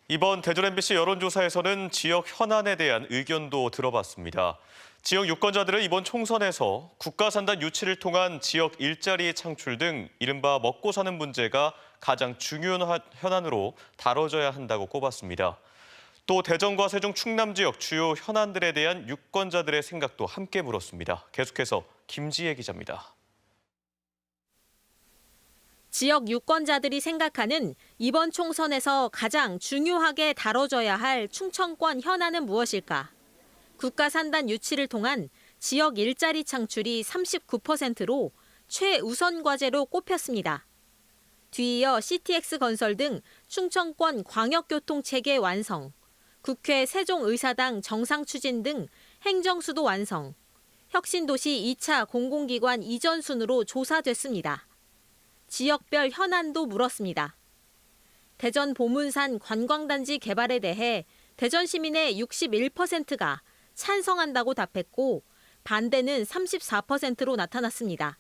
이번 대전 MBC 여론조사에서는 지역 현안에 대한 의견도 들어봤습니다. 지역 유권자들은 이번 총선에서 국가산단 유치를 통한 지역 일자리 창출 등 이른바 먹고 사는 문제가 가장 중요한 현안으로 다뤄져야 한다고 꼽았습니다. 또 대전과 세종, 충남 지역 주요 현안들에 대한 유권자들의 생각도 함께 물었습니다. 계속해서 김지혜 기자입니다. 지역 유권자들이 생각하는 이번 총선에서 가장 중요하게 다뤄져야 할 충청권 현안은 무엇일까? 국가산단 유치를 통한 지역 일자리 창출이 39%로 최우선 과제로 꼽혔습니다. 뒤이어 CTX 건설 등 충청권 광역교통체계 완성, 국회 세종의사당 정상 추진 등 행정수도 완성, 혁신도시 2차 공공기관 이전 순으로 조사됐습니다. 지역별 현안도 물었습니다. 대전 보문산 관광단지 개발에 대해 대전 시민의 61%가 찬성한다고 답했고 반대는 34%로 나타났습니다.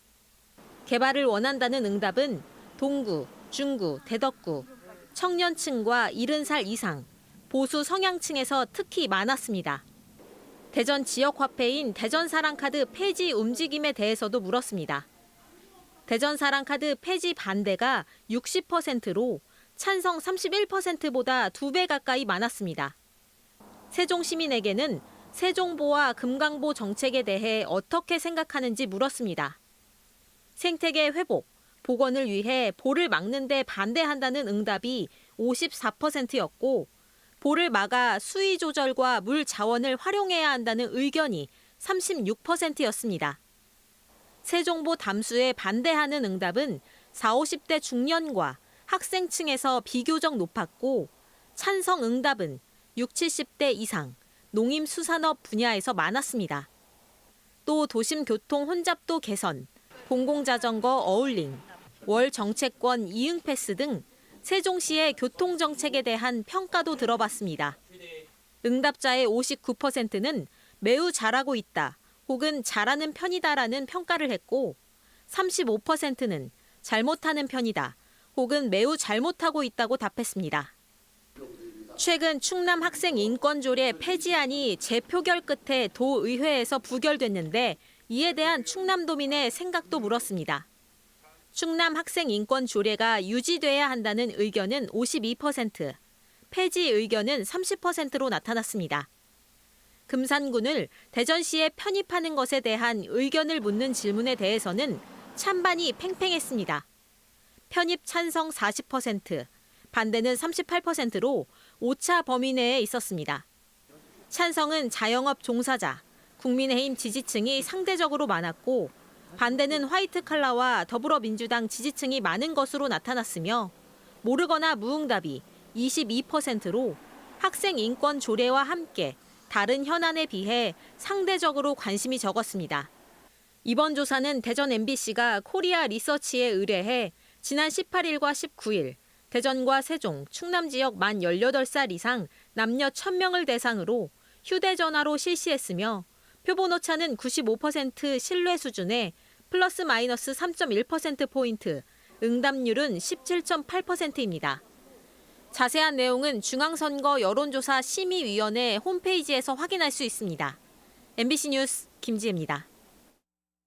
개발을 원한다는 응답은 동구, 중구, 대덕구, 청년층과 70살 이상, 보수 성향층에서 특히 많았습니다. 대전 지역화폐인 대전사랑카드 폐지 움직임에 대해서도 물었습니다. 대전사랑카드 폐지 반대가 60%로 찬성 31%보다 2배 가까이 많았습니다. 세종 시민에게는 세종보와 금강보 정책에 대해 어떻게 생각하는지 물었습니다. 생태계 회복, 복원을 위해 보를 막는 데 반대한다는 응답이 54%였고 보를 막아 수위 조절과 물 자원을 활용해야 한다는 의견이 36%였습니다. 세종보 담수에 반대하는 응답은 40, 50대 중년과 학생층에서 비교적 높았고 찬성 응답은 60, 70대 이상, 농림수산업 분야에서 많았습니다. 또 도심 교통 혼잡도 개선, 공공자전거 어울림, 월 정체권 이응 패스 등 세종시의 교통정책에 대한 평가도 들어봤습니다. 응답자의 59%는 매우 잘하고 있다, 혹은 잘하는 편이다라는 평가를 했고 35%는 잘못하는 편이다, 혹은 매우 잘못하고 있다고 답했습니다. 최근 충남 학생 인권 조례 폐지안이 재표결 끝에 도의회에서 부결됐는데 이에 대한 충남도민의 생각도 물었습니다. 충남 학생 인권 조례가 유지돼야 한다는 의견은 52%, 폐지 의견은 30%로 나타났습니다. 금산군을 대전시에 편입하는 것에 대한 의견을 묻는 질문에 대해서는 찬반이 팽팽했습니다. 편입 찬성 40%, 반대는 38%로 오차 범위 내에 있었습니다. 찬성은 자영업 종사자, 국민의힘 지지층이 상대적으로 많았고 반대는 화이트 칼라와 더불어민주당 지지층이 많은 것으로 나타났으며 모르거나 무응답이 22%로 학생 인권 조례와 함께 다른 현안에 비해 상대적으로 관심이 적었습니다. 이번 조사는 대전 MBC가 코리아 리서치에 의뢰해 지난 18일과 19일 대전과 세종, 충남 지역 만 18살 이상 남녀 1,000명을 대상으로 휴대전화로 실시했으며 표본 오차는 95% 신뢰 수준에 플러스 마이너스 3.1%포인트, 응답률은 17.8%입니다. 자세한 내용은 중앙선거 여론조사 심의위원회 홈페이지에서 확인할 수 있습니다. MBC 뉴스 김지혜입니다.